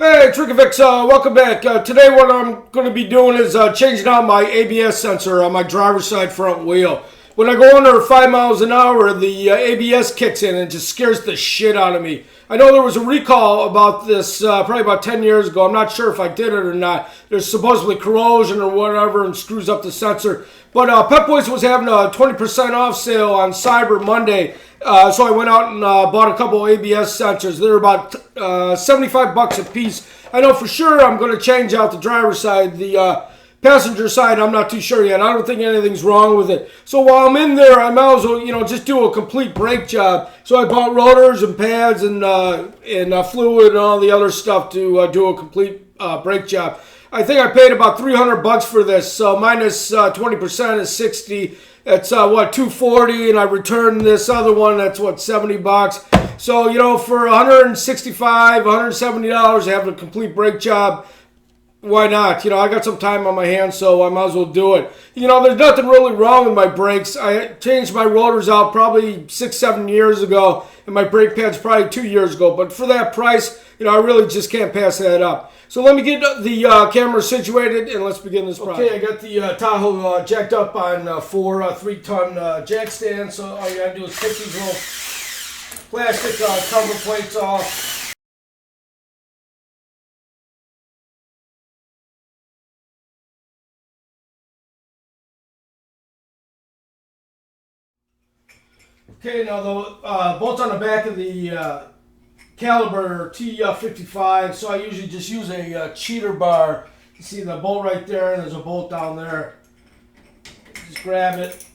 Hey, it's RICKAFIX, welcome back. Today what I'm going to be doing is changing out my ABS sensor on my driver's side front wheel. When I go under 5 miles an hour, the ABS kicks in and just scares the shit out of me. I know there was a recall about this probably about 10 years ago. I'm not sure if I did it or not. There's supposedly corrosion or whatever and screws up the sensor. But Pep Boys was having a 20% off sale on Cyber Monday. So I went out and bought a couple ABS sensors. They're about 75 bucks a piece. I know for sure I'm going to change out the driver's side. The passenger side, I'm not too sure yet. I don't think anything's wrong with it. So while I'm in there, I might as well, just do a complete brake job. So I bought rotors and pads and fluid and all the other stuff to do a complete brake job. I think I paid about 300 bucks for this. So minus 20% is 60. It's $240, and I returned this other one. That's 70 bucks. So for $165, $170, having a complete brake job, why not? I got some time on my hands, so I might as well do it. There's nothing really wrong with my brakes. I changed my rotors out probably 6-7 years ago, and my brake pads probably 2 years ago. But for that price, I really just can't pass that up. So let me get the camera situated, and let's begin this project. Okay, I got the Tahoe jacked up on 4 3-ton jack stands. So all you gotta do is take these little plastic cover plates off. Okay, now the bolts on the back of the caliper T55, so I usually just use a cheater bar. You see the bolt right there, and there's a bolt down there. Just grab it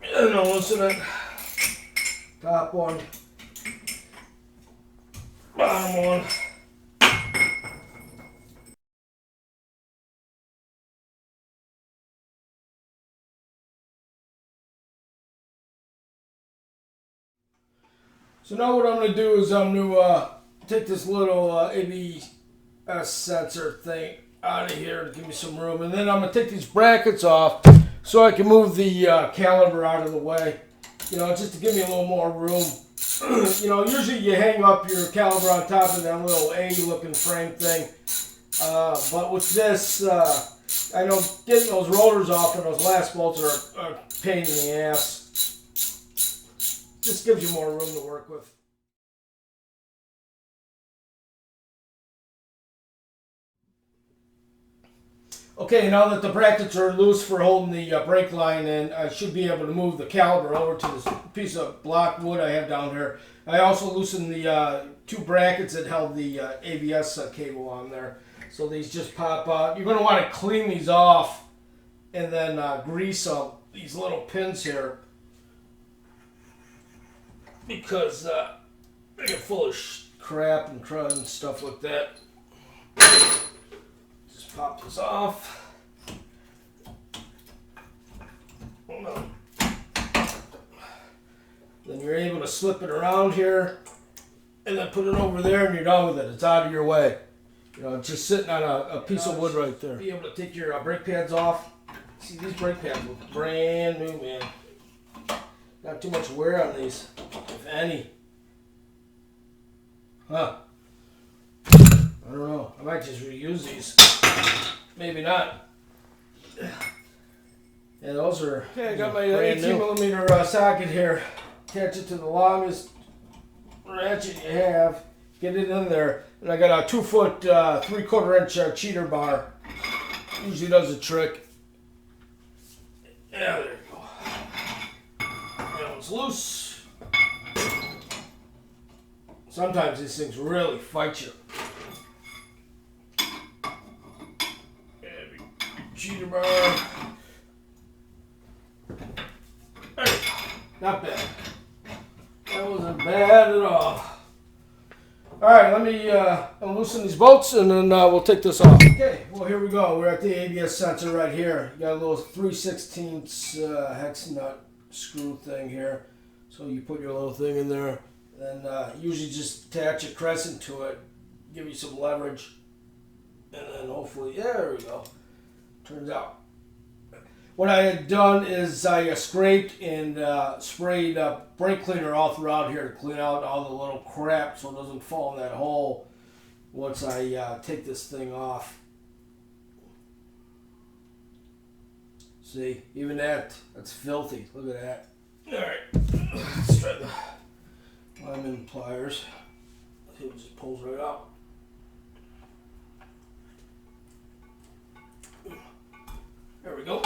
and I'll loosen it. Top one, bottom one. So now what I'm going to do is I'm going to take this little ABS sensor thing out of here to give me some room. And then I'm going to take these brackets off so I can move the caliper out of the way. Just to give me a little more room. Usually you hang up your caliper on top of that little A-looking frame thing. But with this, I know getting those rotors off and those last bolts are a pain in the ass. Just gives you more room to work with. Okay, now that the brackets are loose for holding the brake line in, I should be able to move the caliper over to this piece of block wood I have down here. I also loosened the 2 brackets that held the ABS cable on there. So these just pop out. You're going to want to clean these off and then grease these little pins here, because they get full of crap and crud and stuff like that. Just pop this off. Then you're able to slip it around here and then put it over there, and you're done with it. It's out of your way. It's just sitting on a piece of wood right there. Be able to take your brake pads off. See, these brake pads look brand new, man. Not too much wear on these, if any. Huh. I don't know. I might just reuse these. Maybe not. Yeah, those are. Okay, I got my 18mm socket here. Attach it to the longest ratchet you have. Get it in there. And I got a 2-foot, 3/4 inch cheater bar. Usually does the trick. Yeah, there you go. That one's loose. Sometimes these things really fight you. Cheater bar. There you go. Not bad. That wasn't bad at all. Alright, let me loosen these bolts, and then we'll take this off. Okay, well here we go. We're at the ABS sensor right here. You got a little 3/16 hex nut screw thing here. So you put your little thing in there, and usually just attach a crescent to it, give you some leverage, and then hopefully, there we go. Turns out what I had done is I scraped and sprayed brake cleaner all throughout here to clean out all the little crap so it doesn't fall in that hole once I take this thing off. See, even that's filthy. Look at that. Alright, let's try the lemon pliers. See, it just pulls right out. There we go.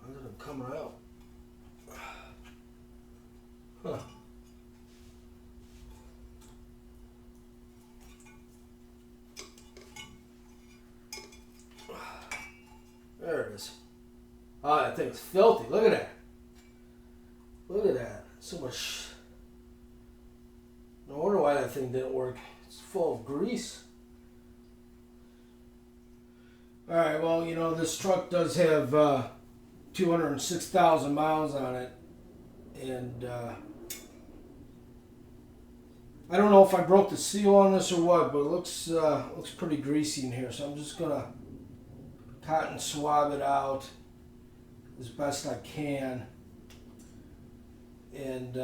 Why did it come out? Huh. There it is. Oh, that thing's filthy. Look at that. Look at that. So much. No wonder why that thing didn't work. It's full of grease. Alright, well, you know, this truck does have 206,000 miles on it. And I don't know if I broke the seal on this or what, but it looks pretty greasy in here. So I'm just gonna cotton swab it out as best I can and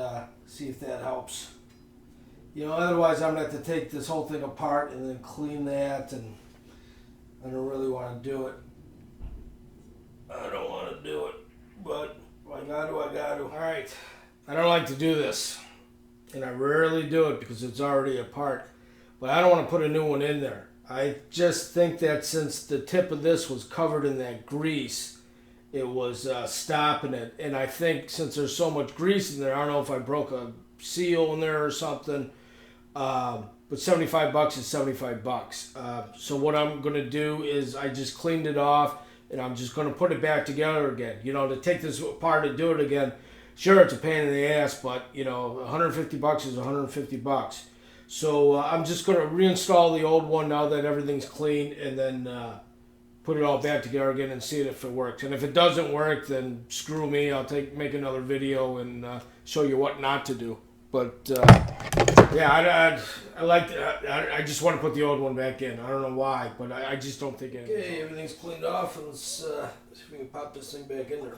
see if that helps. You know, otherwise I'm gonna have to take this whole thing apart and then clean that, and I don't really want to do it. I don't want to do it, but I got to. All right, I don't like to do this, and I rarely do it because it's already apart, but I don't want to put a new one in there. I just think that since the tip of this was covered in that grease, it was stopping it. And I think since there's so much grease in there, I don't know if I broke a seal in there or something. But 75 bucks is 75 bucks. So what I'm going to do is I just cleaned it off, and I'm just going to put it back together again. You know, to take this apart and do it again, sure, it's a pain in the ass, but, you know, 150 bucks is 150 bucks. So I'm just going to reinstall the old one now that everything's clean, and then put it all back together again and see if it works. And if it doesn't work, then screw me. I'll make another video and show you what not to do. But yeah, I just want to put the old one back in. I don't know why, but I just don't think it. Okay, everything's cleaned off, and let's see if we can pop this thing back in there.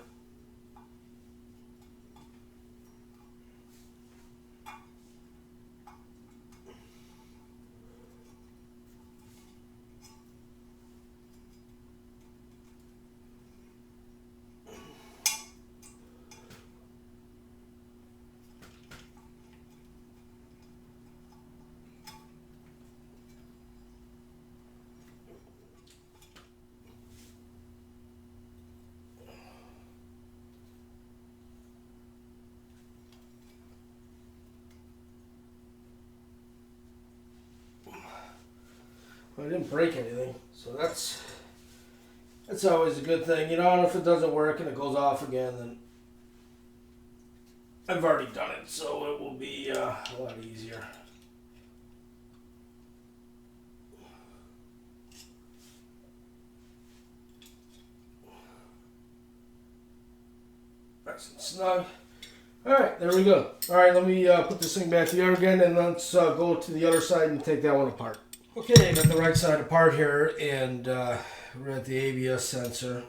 I didn't break anything, so that's always a good thing. You know, and if it doesn't work and it goes off again, then I've already done it, so it will be a lot easier. Nice and snug. Alright, there we go. Alright, let me put this thing back together again, and let's go to the other side and take that one apart. Okay, got the right side apart here, and we're at the ABS sensor.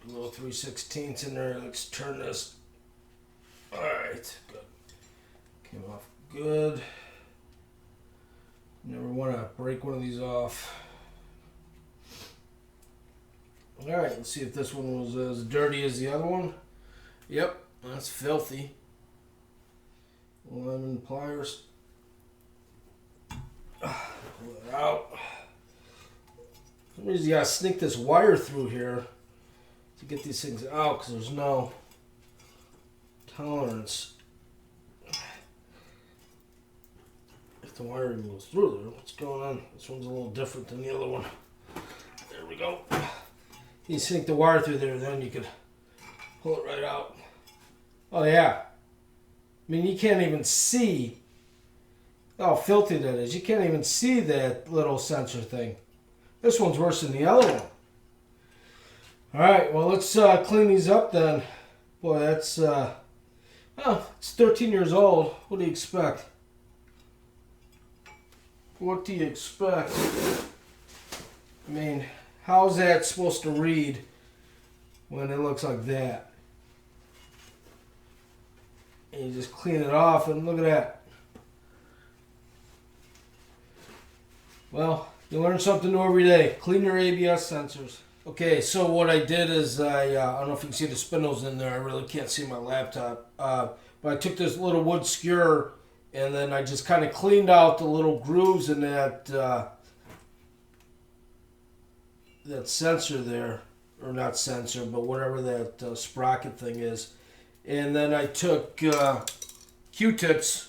A little 3/16 in there. Let's turn this. Alright, good. Came off good. Never want to break one of these off. Alright, let's see if this one was as dirty as the other one. Yep, that's filthy. Lemon pliers. Pull it out. For some reason you gotta sneak this wire through here to get these things out because there's no tolerance. If the wire even goes through there, what's going on? This one's a little different than the other one. There we go. You sink the wire through there, then you could pull it right out. Oh yeah. I mean, you can't even see how filthy that is. You can't even see that little sensor thing. This one's worse than the other one. Alright, well, let's clean these up then. Boy, that's... I Oh, it's 13 years old. What do you expect? What do you expect? I mean, how's that supposed to read when it looks like that? And you just clean it off and look at that. Well, you learn something new every day. Clean your ABS sensors. Okay, so what I did is I don't know if you can see the spindles in there. I really can't see my laptop. But I took this little wood skewer and then I just kind of cleaned out the little grooves in that that sensor there, or not sensor, but whatever that sprocket thing is. And then I took Q-tips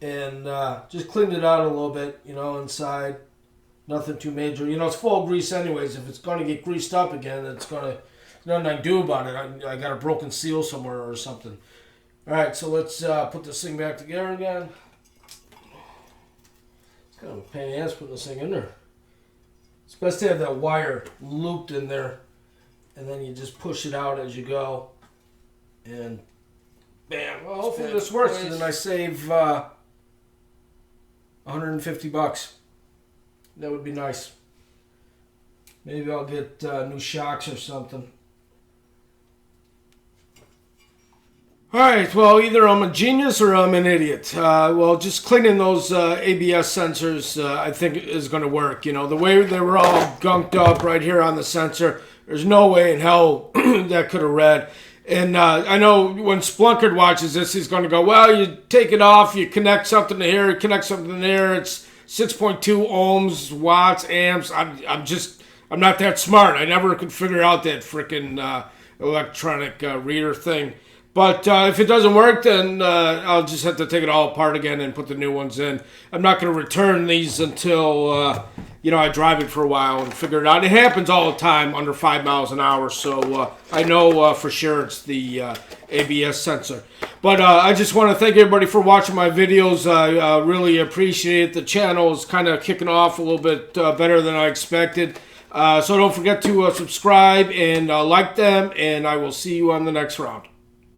and just cleaned it out a little bit, you know, inside. Nothing too major. You know, it's full of grease anyways. If it's going to get greased up again, it's going to... nothing I can do about it. I got a broken seal somewhere or something. Alright, so let's put this thing back together again. It's kind of a pain in the ass putting this thing in there. It's best to have that wire looped in there. And then you just push it out as you go. And bam. Well, hopefully this works. And then I save 150 bucks. That would be nice. Maybe I'll get new shocks or something. Alright, well, either I'm a genius or I'm an idiot. Well, just cleaning those ABS sensors, I think is going to work. You know, the way they were all gunked up right here on the sensor, there's no way in hell that could have read. And I know when Splunkard watches this, he's going to go, well, you take it off, you connect something to here, you connect something there, it's 6.2 ohms, watts, amps. I'm not that smart. I never could figure out that freaking electronic reader thing. But if it doesn't work, then I'll just have to take it all apart again and put the new ones in. I'm not going to return these until, you know, I drive it for a while and figure it out. It happens all the time under 5 miles an hour, so I know for sure it's the ABS sensor. But I just want to thank everybody for watching my videos. I really appreciate it. The channel is kind of kicking off a little bit better than I expected. So don't forget to subscribe and like them, and I will see you on the next round.